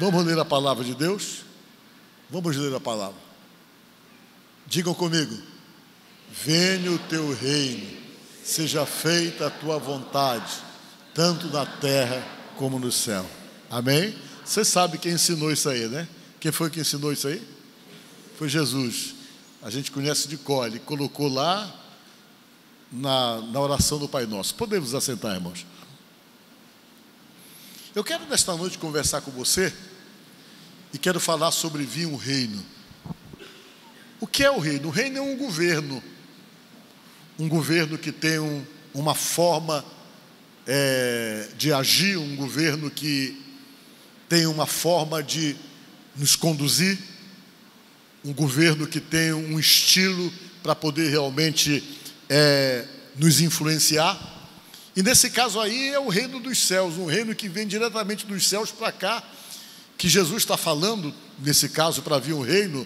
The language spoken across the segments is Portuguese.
Vamos ler a palavra de Deus? Vamos ler a palavra. Digam comigo: venha o teu reino, seja feita a tua vontade, tanto na terra como no céu. Amém? Você sabe quem ensinou isso aí, né? Quem foi que ensinou isso aí? Foi Jesus. A gente conhece de cor, ele colocou lá na oração do Pai Nosso. Podemos assentar, irmãos? Eu quero nesta noite conversar com você e quero falar sobre vir um reino. O que é o reino? O reino é um governo que tem uma forma de agir, um governo que tem uma forma de nos conduzir, um governo que tem um estilo para poder realmente nos influenciar. E nesse caso aí é o reino dos céus, um reino que vem diretamente dos céus para cá, que Jesus está falando, nesse caso, para vir um reino.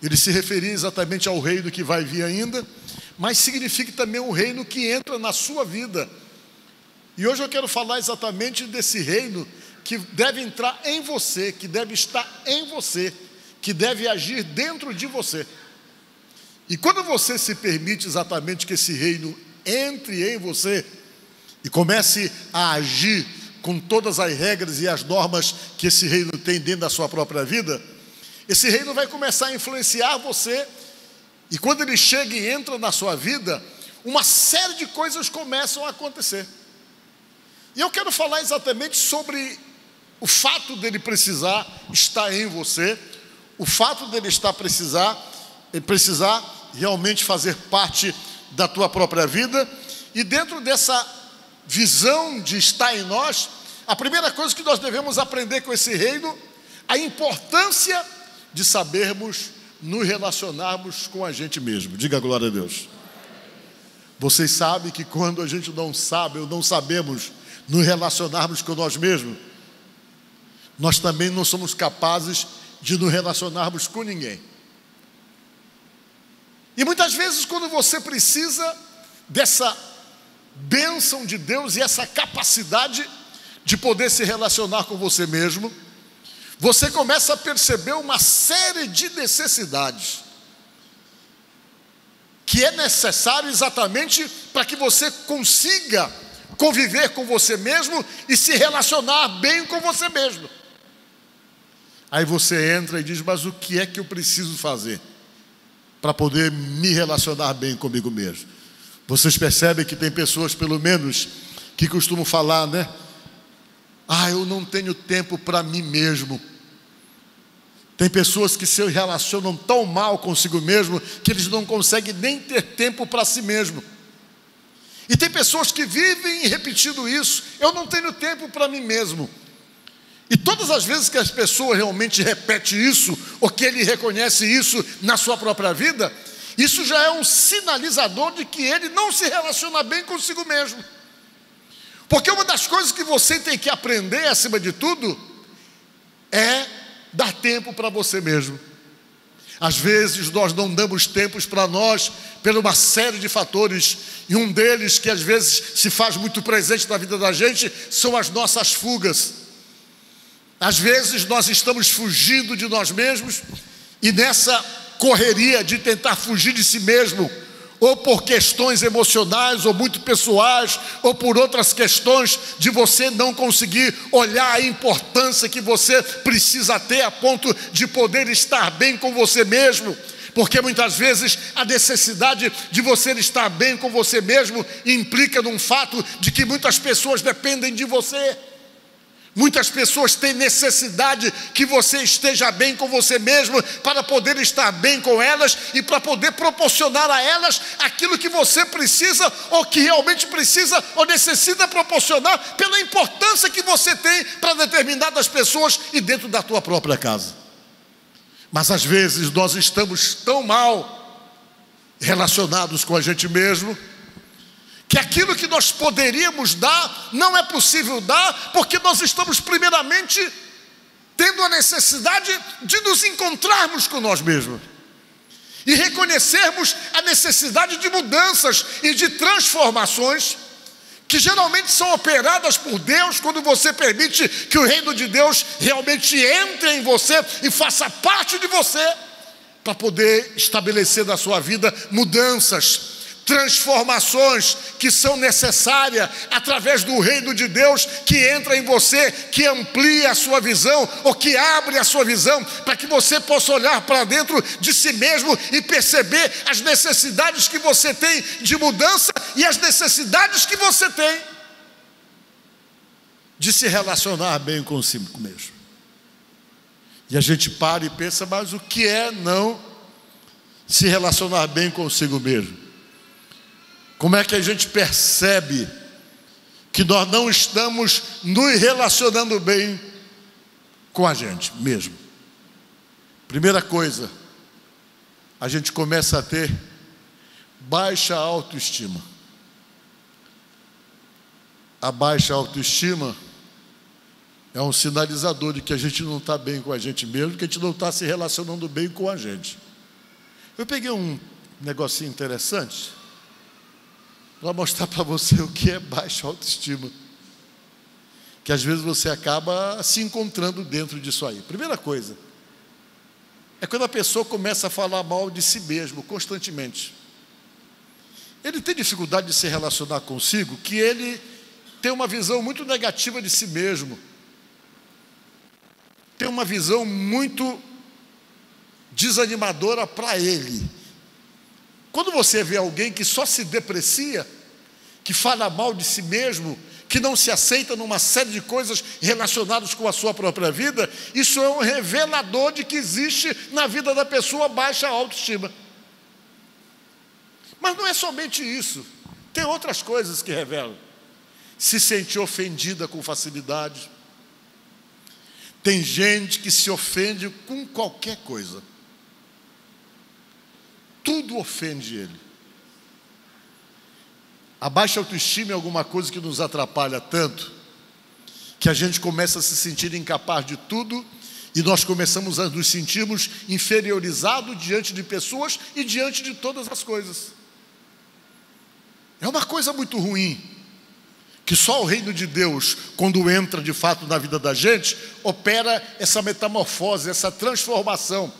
Ele se referia exatamente ao reino que vai vir ainda, mas significa também um reino que entra na sua vida. E hoje eu quero falar exatamente desse reino que deve entrar em você, que deve estar em você, que deve agir dentro de você. E quando você se permite exatamente que esse reino entre em você e comece a agir com todas as regras e as normas que esse reino tem dentro da sua própria vida, esse reino vai começar a influenciar você. E quando ele chega e entra na sua vida, uma série de coisas começam a acontecer. E eu quero falar exatamente sobre o fato dele precisar estar em você, o fato dele precisar realmente fazer parte da tua própria vida. E dentro dessa visão de estar em nós, a primeira coisa que nós devemos aprender com esse reino, a importância de sabermos nos relacionarmos com a gente mesmo. Diga glória a Deus. Vocês sabem que quando a gente não sabe ou não sabemos nos relacionarmos com nós mesmos, nós também não somos capazes de nos relacionarmos com ninguém. E muitas vezes, quando você precisa dessa bênção de Deus e essa capacidade de poder se relacionar com você mesmo, você começa a perceber uma série de necessidades que é necessário exatamente para que você consiga conviver com você mesmo e se relacionar bem com você mesmo. Aí você entra e diz: mas o que é que eu preciso fazer para poder me relacionar bem comigo mesmo? Vocês percebem que tem pessoas, pelo menos, que costumam falar, né? Eu não tenho tempo para mim mesmo. Tem pessoas que se relacionam tão mal consigo mesmo que eles não conseguem nem ter tempo para si mesmo. E tem pessoas que vivem repetindo isso: eu não tenho tempo para mim mesmo. E todas as vezes que as pessoas realmente repetem isso, ou que ele reconhece isso na sua própria vida, isso já é um sinalizador de que ele não se relaciona bem consigo mesmo. Porque uma das coisas que você tem que aprender, acima de tudo, é dar tempo para você mesmo. Às vezes nós não damos tempos para nós por uma série de fatores, e um deles que às vezes se faz muito presente na vida da gente são as nossas fugas. Às vezes nós estamos fugindo de nós mesmos, e nessa correria de tentar fugir de si mesmo, ou por questões emocionais, ou muito pessoais, ou por outras questões de você não conseguir olhar a importância que você precisa ter a ponto de poder estar bem com você mesmo. Porque muitas vezes a necessidade de você estar bem com você mesmo implica num fato de que muitas pessoas dependem de você. Muitas pessoas têm necessidade que você esteja bem com você mesmo para poder estar bem com elas e para poder proporcionar a elas aquilo que você precisa, ou que realmente precisa ou necessita proporcionar, pela importância que você tem para determinadas pessoas e dentro da tua própria casa. Mas às vezes nós estamos tão mal relacionados com a gente mesmo, que aquilo que nós poderíamos dar, não é possível dar, porque nós estamos primeiramente tendo a necessidade de nos encontrarmos com nós mesmos e reconhecermos a necessidade de mudanças e de transformações que geralmente são operadas por Deus quando você permite que o reino de Deus realmente entre em você e faça parte de você, para poder estabelecer na sua vida mudanças, transformações que são necessárias através do reino de Deus que entra em você, que amplia a sua visão ou que abre a sua visão, para que você possa olhar para dentro de si mesmo e perceber as necessidades que você tem de mudança e as necessidades que você tem de se relacionar bem consigo mesmo. E a gente para e pensa, mas o que é não se relacionar bem consigo mesmo? Como é que a gente percebe que nós não estamos nos relacionando bem com a gente mesmo? Primeira coisa, a gente começa a ter baixa autoestima. A baixa autoestima é um sinalizador de que a gente não está bem com a gente mesmo, que a gente não está se relacionando bem com a gente. Eu peguei um negocinho interessante para mostrar para você o que é baixa autoestima, que às vezes você acaba se encontrando dentro disso aí. Primeira coisa, é quando a pessoa começa a falar mal de si mesmo constantemente. Ele tem dificuldade de se relacionar consigo, que ele tem uma visão muito negativa de si mesmo, tem uma visão muito desanimadora para ele. Quando você vê alguém que só se deprecia, que fala mal de si mesmo, que não se aceita numa série de coisas relacionadas com a sua própria vida, isso é um revelador de que existe na vida da pessoa baixa autoestima. Mas não é somente isso, tem outras coisas que revelam. Se sente ofendida com facilidade. Tem gente que se ofende com qualquer coisa. Tudo ofende ele. A baixa autoestima é alguma coisa que nos atrapalha tanto, que a gente começa a se sentir incapaz de tudo, e nós começamos a nos sentirmos inferiorizados diante de pessoas e diante de todas as coisas. É uma coisa muito ruim, que só o reino de Deus, quando entra de fato na vida da gente, opera essa metamorfose, essa transformação.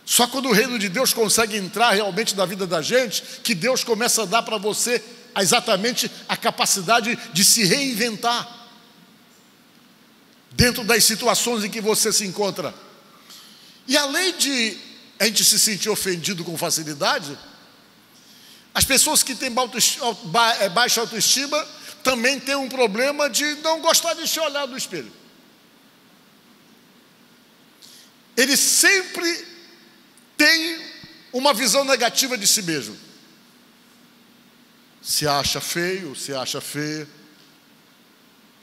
Só quando o reino de Deus consegue entrar realmente na vida da gente, que Deus começa a dar para você exatamente a capacidade de se reinventar dentro das situações em que você se encontra. E além de a gente se sentir ofendido com facilidade, as pessoas que têm baixa autoestima também têm um problema de não gostar de se olhar no espelho. Eles sempre tem uma visão negativa de si mesmo. Se acha feio, se acha feia.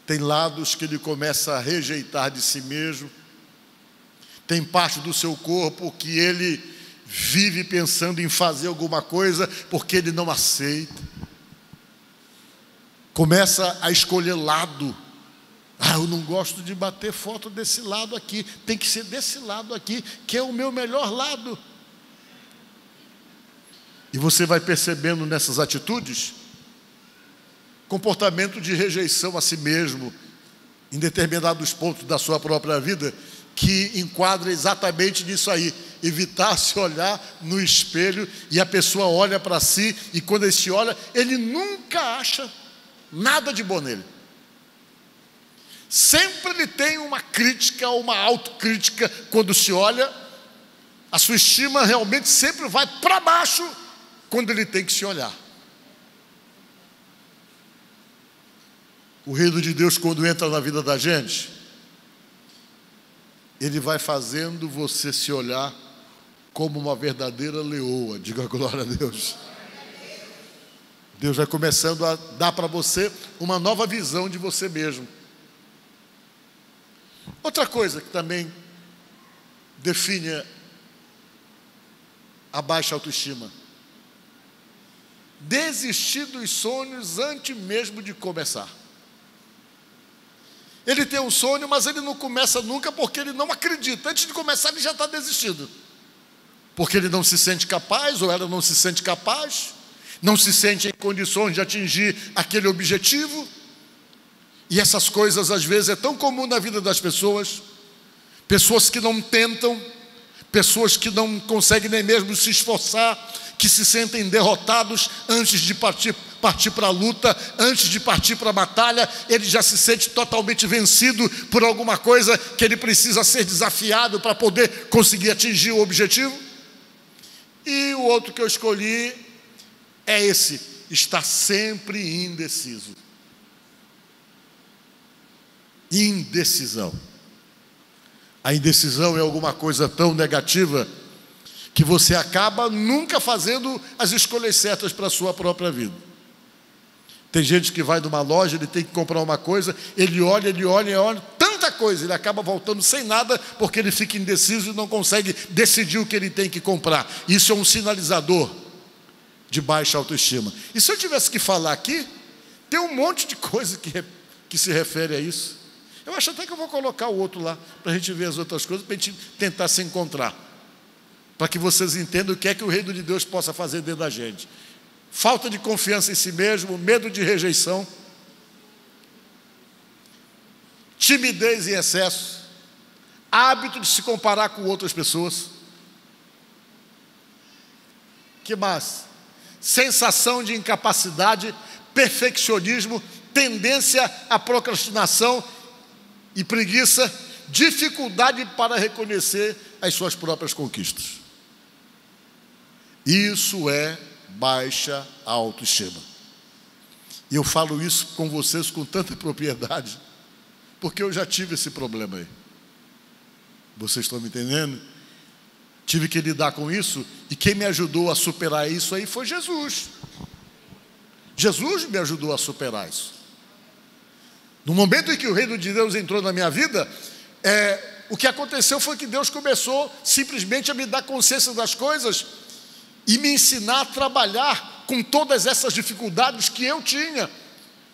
Tem lados que ele começa a rejeitar de si mesmo. Tem parte do seu corpo que ele vive pensando em fazer alguma coisa porque ele não aceita. Começa a escolher lado. Eu não gosto de bater foto desse lado aqui, tem que ser desse lado aqui, que é o meu melhor lado. E você vai percebendo nessas atitudes comportamento de rejeição a si mesmo, em determinados pontos da sua própria vida, que enquadra exatamente nisso aí. Evitar se olhar no espelho, e a pessoa olha para si, e quando ele se olha, ele nunca acha nada de bom nele. Sempre ele tem uma crítica, uma autocrítica. Quando se olha, a sua estima realmente sempre vai para baixo quando ele tem que se olhar. O reino de Deus, quando entra na vida da gente, ele vai fazendo você se olhar como uma verdadeira leoa. Diga glória a Deus. Deus vai começando a dar para você uma nova visão de você mesmo. Outra coisa que também define a baixa autoestima: desistir dos sonhos antes mesmo de começar. Ele tem um sonho, mas ele não começa nunca porque ele não acredita. Antes de começar, ele já está desistindo, porque ele não se sente capaz, ou ela não se sente capaz. não se sente em condições de atingir aquele objetivo. E essas coisas às vezes é tão comum na vida das pessoas. Pessoas que não tentam, pessoas que não conseguem nem mesmo se esforçar, que se sentem derrotados antes de partir para a luta, antes de partir para a batalha. Ele já se sente totalmente vencido por alguma coisa que ele precisa ser desafiado para poder conseguir atingir o objetivo. E o outro que eu escolhi é esse: está sempre indeciso. Indecisão. A indecisão é alguma coisa tão negativa que você acaba nunca fazendo as escolhas certas para a sua própria vida. Tem gente que vai numa loja, ele tem que comprar uma coisa, ele olha, tanta coisa, ele acaba voltando sem nada, porque ele fica indeciso e não consegue decidir o que ele tem que comprar. Isso é um sinalizador de baixa autoestima. E se eu tivesse que falar aqui, tem um monte de coisa que se refere a isso. Eu acho até que eu vou colocar o outro lá, para a gente ver as outras coisas, para a gente tentar se encontrar, para que vocês entendam o que é que o reino de Deus possa fazer dentro da gente. Falta de confiança em si mesmo, medo de rejeição, timidez em excesso, hábito de se comparar com outras pessoas. Que mais? Sensação de incapacidade, perfeccionismo, tendência à procrastinação e preguiça, dificuldade para reconhecer as suas próprias conquistas. Isso é baixa autoestima. E eu falo isso com vocês com tanta propriedade, porque eu já tive esse problema aí. Vocês estão me entendendo? Tive que lidar com isso, e quem me ajudou a superar isso aí foi Jesus. Jesus me ajudou a superar isso. No momento em que o reino de Deus entrou na minha vida, o que aconteceu foi que Deus começou simplesmente a me dar consciência das coisas e me ensinar a trabalhar com todas essas dificuldades que eu tinha.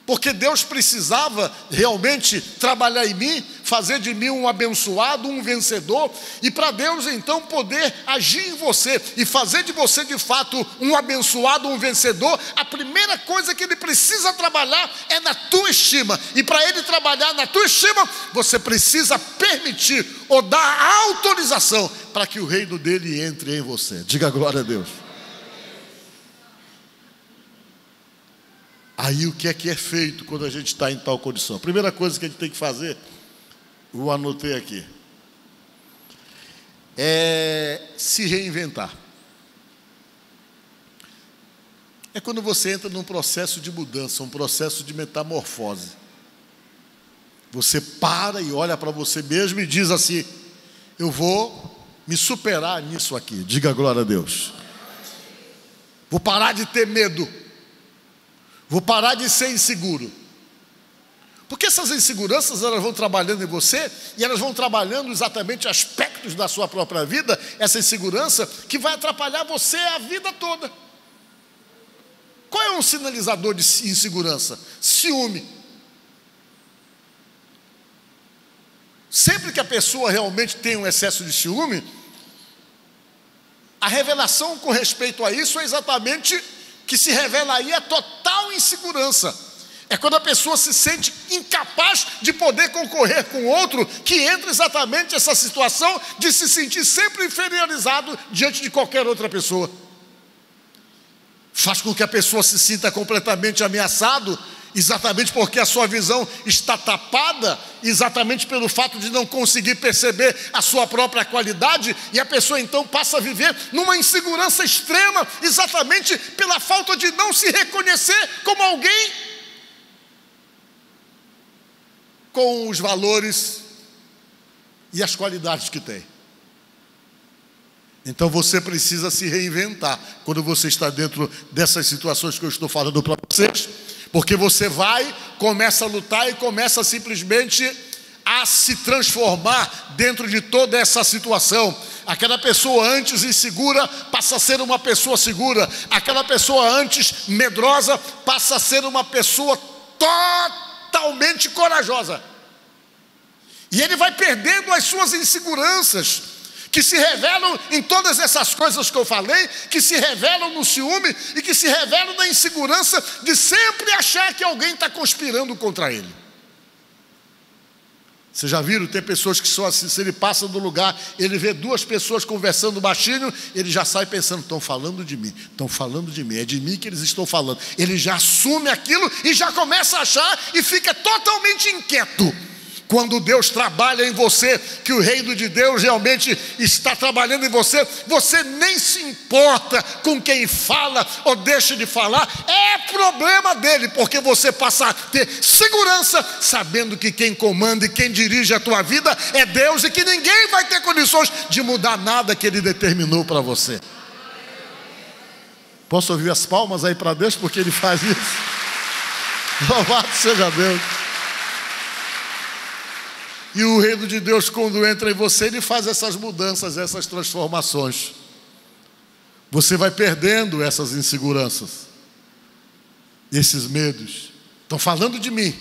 Porque Deus precisava realmente trabalhar em mim, fazer de mim um abençoado, um vencedor. E para Deus então poder agir em você e fazer de você de fato um abençoado, um vencedor, a primeira coisa que Ele precisa trabalhar é na tua estima. E para Ele trabalhar na tua estima, você precisa permitir ou dar autorização para que o reino dele entre em você. Diga glória a Deus. Aí o que é feito quando a gente está em tal condição? A primeira coisa que a gente tem que fazer, eu anotei aqui, é se reinventar. É quando você entra num processo de mudança, um processo de metamorfose. Você para e olha para você mesmo e diz assim: eu vou me superar nisso aqui. Diga glória a Deus. Vou parar de ter medo. Vou parar de ser inseguro. Porque essas inseguranças, elas vão trabalhando em você, e elas vão trabalhando exatamente aspectos da sua própria vida, essa insegurança que vai atrapalhar você a vida toda. Qual é um sinalizador de insegurança? Ciúme. Sempre que a pessoa realmente tem um excesso de ciúme, a revelação com respeito a isso é exatamente que se revela aí a total insegurança. É quando a pessoa se sente incapaz de poder concorrer com outro, que entra exatamente essa situação de se sentir sempre inferiorizado diante de qualquer outra pessoa. Faz com que a pessoa se sinta completamente ameaçado, exatamente porque a sua visão está tapada, exatamente pelo fato de não conseguir perceber a sua própria qualidade, e a pessoa então passa a viver numa insegurança extrema, exatamente pela falta de não se reconhecer como alguém com os valores e as qualidades que tem. Então você precisa se reinventar quando você está dentro dessas situações que eu estou falando para vocês, porque você começa a lutar e começa simplesmente a se transformar dentro de toda essa situação. Aquela pessoa antes insegura passa a ser uma pessoa segura. Aquela pessoa antes medrosa passa a ser uma pessoa totalmente corajosa. E ele vai perdendo as suas inseguranças, que se revelam em todas essas coisas que eu falei, que se revelam no ciúme e que se revelam na insegurança de sempre achar que alguém está conspirando contra ele. Vocês já viram? Tem pessoas que só assim, se ele passa do lugar, ele vê duas pessoas conversando baixinho, ele já sai pensando, estão falando de mim, é de mim que eles estão falando. Ele já assume aquilo e já começa a achar e fica totalmente inquieto. Quando Deus trabalha em você, que o reino de Deus realmente está trabalhando em você, você nem se importa com quem fala ou deixa de falar, é problema dele, porque você passa a ter segurança, sabendo que quem comanda e quem dirige a tua vida é Deus e que ninguém vai ter condições de mudar nada que Ele determinou para você. Posso ouvir as palmas aí para Deus, porque Ele faz isso? Louvado seja Deus. E o reino de Deus, quando entra em você, Ele faz essas mudanças, essas transformações. Você vai perdendo essas inseguranças, esses medos. Estão falando de mim.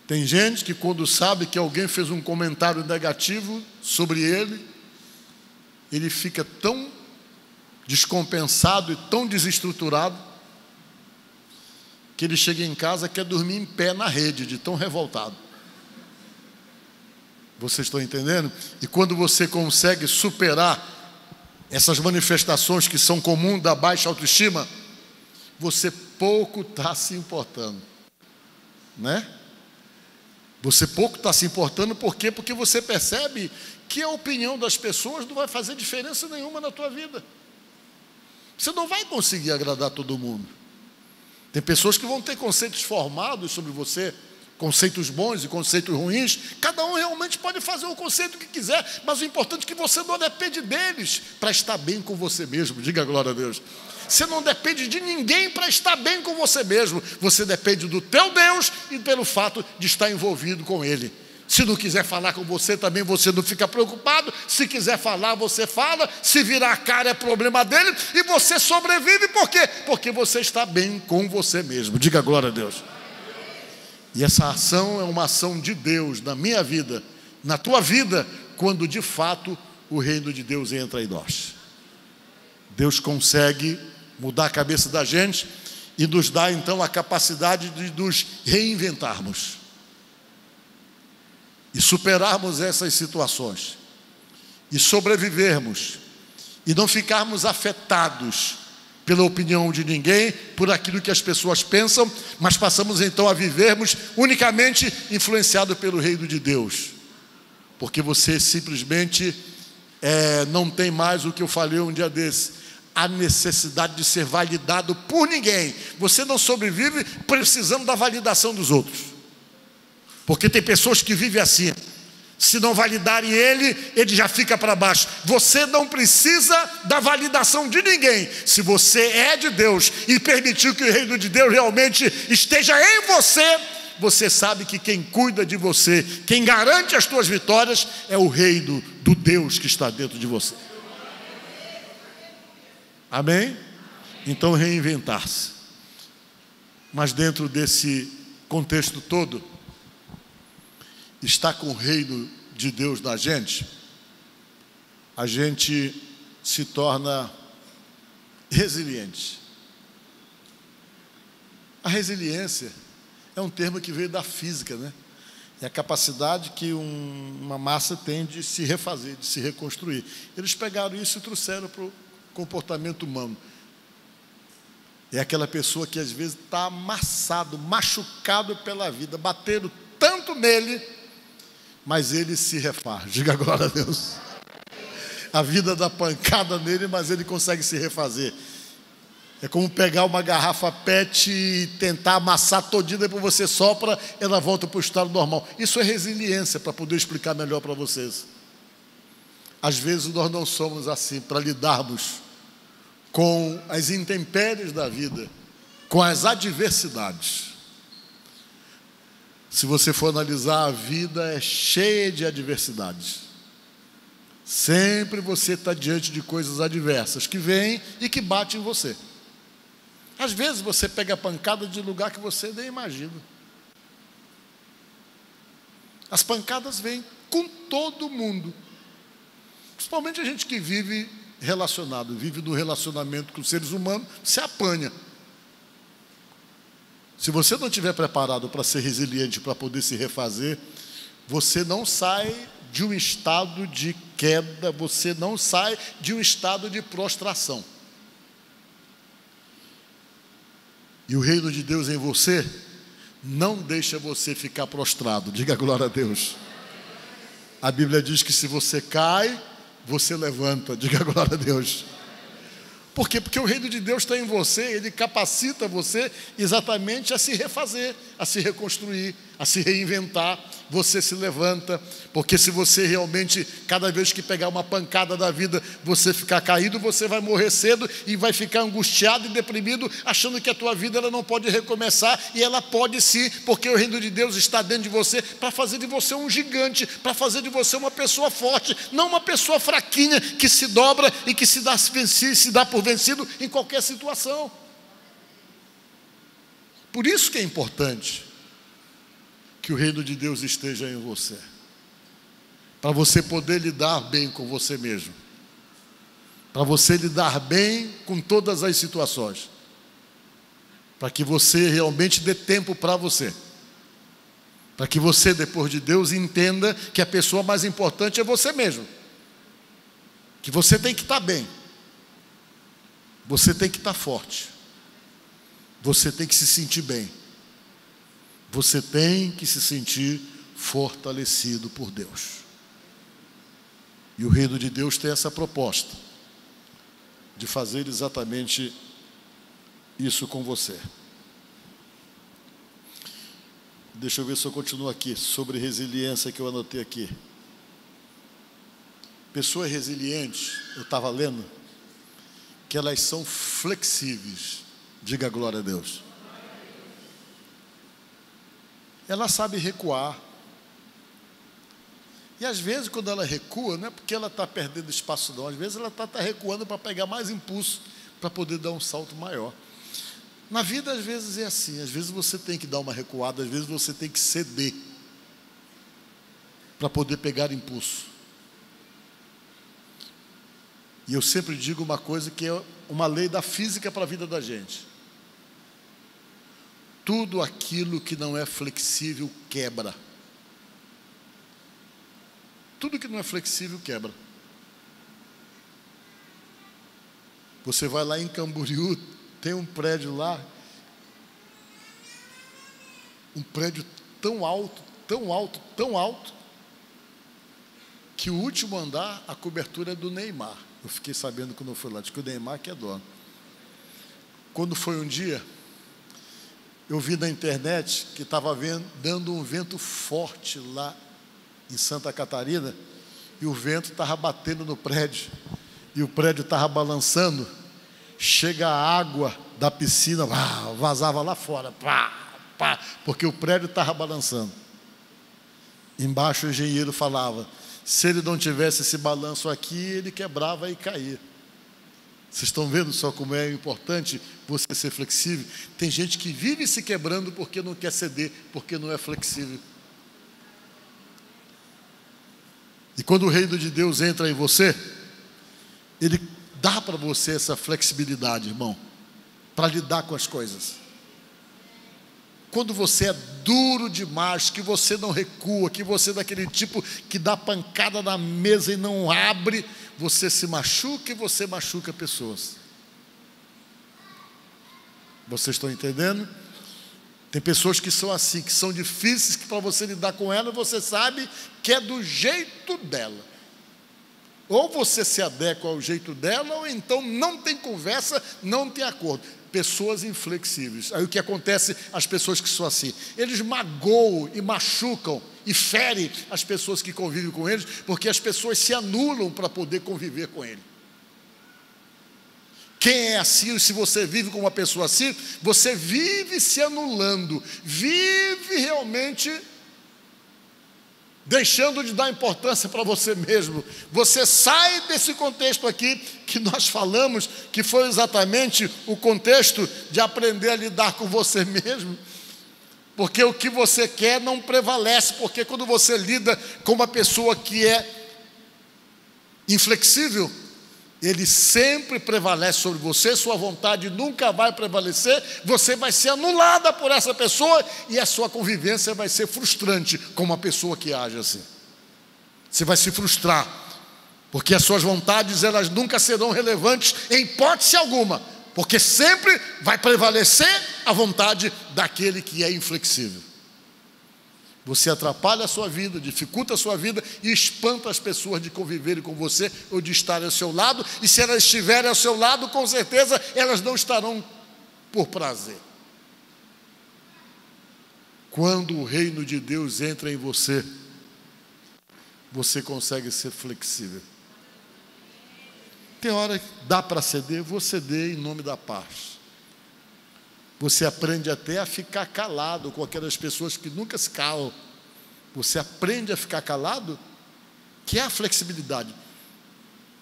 Tem gente que quando sabe que alguém fez um comentário negativo sobre ele, ele fica tão descompensado e tão desestruturado, que ele chega em casa e quer dormir em pé na rede, de tão revoltado. Vocês estão entendendo? E quando você consegue superar essas manifestações que são comuns da baixa autoestima, você pouco está se importando, né? Você pouco está se importando, por quê? Porque você percebe que a opinião das pessoas não vai fazer diferença nenhuma na tua vida. Você não vai conseguir agradar todo mundo. Tem pessoas que vão ter conceitos formados sobre você, conceitos bons e conceitos ruins. Cada um realmente pode fazer o conceito que quiser, mas o importante é que você não depende deles para estar bem com você mesmo. Diga glória a Deus. Você não depende de ninguém para estar bem com você mesmo. Você depende do teu Deus e pelo fato de estar envolvido com Ele. Se não quiser falar com você, também você não fica preocupado. Se quiser falar, você fala. Se virar a cara, é problema dele. E você sobrevive, por quê? Porque você está bem com você mesmo. Diga glória a Deus. E essa ação é uma ação de Deus na minha vida, na tua vida, quando de fato o reino de Deus entra em nós. Deus consegue mudar a cabeça da gente e nos dá então a capacidade de nos reinventarmos e superarmos essas situações e sobrevivermos e não ficarmos afetados pela opinião de ninguém, por aquilo que as pessoas pensam, mas passamos então a vivermos unicamente influenciado pelo reino de Deus, porque você simplesmente não tem mais o que eu falei um dia desse, a necessidade de ser validado por ninguém. Você não sobrevive precisando da validação dos outros, porque tem pessoas que vivem assim. Se não validarem ele já fica para baixo. Você não precisa da validação de ninguém. Se você é de Deus e permitir que o reino de Deus realmente esteja em você, você sabe que quem cuida de você, quem garante as tuas vitórias, é o reino do Deus que está dentro de você. Amém? Então reinventar-se. Mas dentro desse contexto todo, está com o reino de Deus na gente, a gente se torna resiliente. A resiliência é um termo que veio da física, né? É a capacidade que uma massa tem de se refazer, de se reconstruir. Eles pegaram isso e trouxeram para o comportamento humano. É aquela pessoa que às vezes está amassado, machucado pela vida, bateram tanto nele, mas ele se refaz. Diga glória a Deus. A vida dá pancada nele, mas ele consegue se refazer. É como pegar uma garrafa PET e tentar amassar todinha, depois você sopra, ela volta para o estado normal. Isso é resiliência, para poder explicar melhor para vocês. Às vezes nós não somos assim, para lidarmos com as intempéries da vida, com as adversidades. Se você for analisar, a vida é cheia de adversidades. Sempre você está diante de coisas adversas que vêm e que batem em você. Às vezes você pega pancada de lugar que você nem imagina. As pancadas vêm com todo mundo. Principalmente a gente que vive no relacionamento com seres humanos, se apanha. Se você não estiver preparado para ser resiliente, para poder se refazer, você não sai de um estado de queda, você não sai de um estado de prostração. E o reino de Deus em você não deixa você ficar prostrado. Diga glória a Deus. A Bíblia diz que se você cai, você levanta. Diga glória a Deus. Por quê? Porque o reino de Deus está em você, ele capacita você exatamente a se refazer, a se reconstruir, a se reinventar. Você se levanta, porque se você realmente, cada vez que pegar uma pancada da vida, você ficar caído, você vai morrer cedo e vai ficar angustiado e deprimido, achando que a tua vida ela não pode recomeçar, e ela pode sim, porque o reino de Deus está dentro de você, para fazer de você um gigante, para fazer de você uma pessoa forte, não uma pessoa fraquinha, que se dobra e que se dá por vencido em qualquer situação. Por isso que é importante que o reino de Deus esteja em você, para você poder lidar bem com você mesmo, para você lidar bem com todas as situações, para que você realmente dê tempo para você, para que você, depois de Deus, entenda que a pessoa mais importante é você mesmo, que você tem que estar bem, você tem que estar forte, você tem que se sentir bem, você tem que se sentir fortalecido por Deus. E o reino de Deus tem essa proposta de fazer exatamente isso com você. Deixa eu ver se eu continuo aqui, sobre resiliência que eu anotei aqui. Pessoas resilientes, eu estava lendo, que elas são flexíveis. Diga glória a Deus. Ela sabe recuar. E às vezes quando ela recua, não é porque ela está perdendo espaço não, às vezes ela está recuando para pegar mais impulso, para poder dar um salto maior. Na vida às vezes é assim, às vezes você tem que dar uma recuada, às vezes você tem que ceder, para poder pegar impulso. E eu sempre digo uma coisa que é uma lei da física para a vida da gente. Tudo aquilo que não é flexível quebra. Tudo que não é flexível quebra. Você vai lá em Camboriú, tem um prédio lá, um prédio tão alto, tão alto, tão alto, que o último andar, a cobertura é do Neymar. Eu fiquei sabendo quando eu fui lá, diz que o Neymar que é dono. Quando foi um dia, eu vi na internet que estava dando um vento forte lá em Santa Catarina, e o vento estava batendo no prédio, e o prédio estava balançando, chega a água da piscina, vazava lá fora, porque o prédio estava balançando. Embaixo o engenheiro falava, se ele não tivesse esse balanço aqui, ele quebrava e caía. Vocês estão vendo só como é importante você ser flexível? Tem gente que vive se quebrando porque não quer ceder, porque não é flexível. E quando o reino de Deus entra em você, ele dá para você essa flexibilidade, irmão, para lidar com as coisas. Quando você é duro demais, que você não recua, que você é daquele tipo que dá pancada na mesa e não abre, você se machuca e você machuca pessoas. Vocês estão entendendo? Tem pessoas que são assim, que são difíceis, que para você lidar com ela, você sabe que é do jeito dela. Ou você se adequa ao jeito dela, ou então não tem conversa, não tem acordo. Pessoas inflexíveis. Aí o que acontece, as pessoas que são assim, eles magoam e machucam e ferem as pessoas que convivem com eles, porque as pessoas se anulam para poder conviver com ele. Quem é assim, se você vive com uma pessoa assim, você vive se anulando, vive realmente deixando de dar importância para você mesmo. Você sai desse contexto aqui que nós falamos, que foi exatamente o contexto de aprender a lidar com você mesmo, porque o que você quer não prevalece, porque quando você lida com uma pessoa que é inflexível, ele sempre prevalece sobre você, sua vontade nunca vai prevalecer, você vai ser anulada por essa pessoa e a sua convivência vai ser frustrante com uma pessoa que age assim. Você vai se frustrar, porque as suas vontades elas nunca serão relevantes em hipótese alguma, porque sempre vai prevalecer a vontade daquele que é inflexível. Você atrapalha a sua vida, dificulta a sua vida e espanta as pessoas de conviverem com você ou de estarem ao seu lado. E se elas estiverem ao seu lado, com certeza elas não estarão por prazer. Quando o reino de Deus entra em você, você consegue ser flexível. Tem hora que dá para ceder, vou ceder em nome da paz. Você aprende até a ficar calado com aquelas pessoas que nunca se calam. Você aprende a ficar calado, que é a flexibilidade.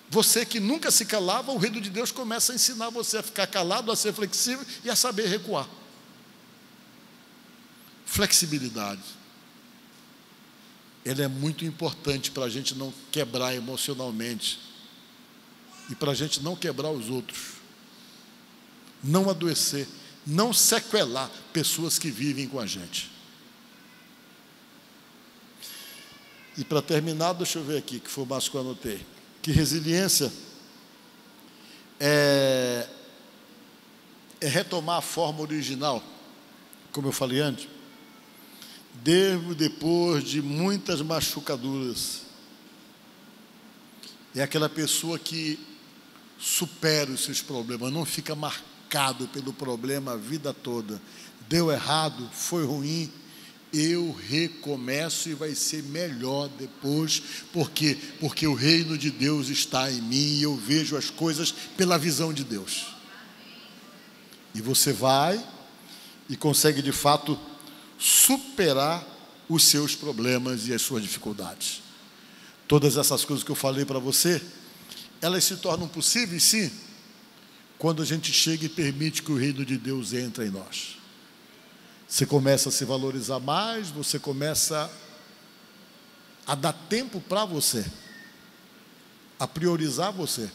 Você que nunca se calava, o reino de Deus começa a ensinar você a ficar calado, a ser flexível e a saber recuar. Flexibilidade. Ela é muito importante para a gente não quebrar emocionalmente e para a gente não quebrar os outros, não adoecer, não sequelar pessoas que vivem com a gente. E para terminar, deixa eu ver aqui, que foi o mais que eu anotei. Que resiliência é retomar a forma original, como eu falei antes, depois de muitas machucaduras. É aquela pessoa que supera os seus problemas, não fica marcado pelo problema a vida toda. Deu errado, foi ruim, eu recomeço e vai ser melhor depois. Por quê? Porque o reino de Deus está em mim e eu vejo as coisas pela visão de Deus. E você vai e consegue de fato superar os seus problemas e as suas dificuldades. Todas essas coisas que eu falei para você, elas se tornam possíveis, sim, quando a gente chega e permite que o reino de Deus entre em nós. Você começa a se valorizar mais, você começa a dar tempo para você, a priorizar você.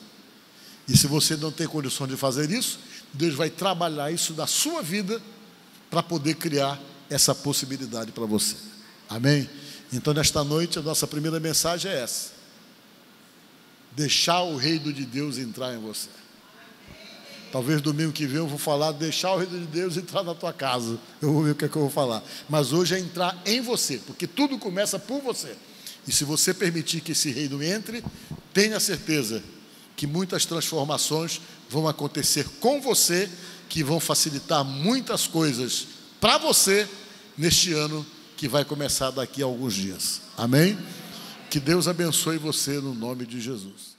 E se você não tem condição de fazer isso, Deus vai trabalhar isso da sua vida para poder criar essa possibilidade para você. Amém? Então, nesta noite, a nossa primeira mensagem é essa: deixar o reino de Deus entrar em você. Talvez domingo que vem eu vou falar, deixar o reino de Deus entrar na tua casa. Eu vou ver o que é que eu vou falar. Mas hoje é entrar em você, porque tudo começa por você. E se você permitir que esse reino entre, tenha certeza que muitas transformações vão acontecer com você, que vão facilitar muitas coisas para você neste ano que vai começar daqui a alguns dias. Amém? Que Deus abençoe você no nome de Jesus.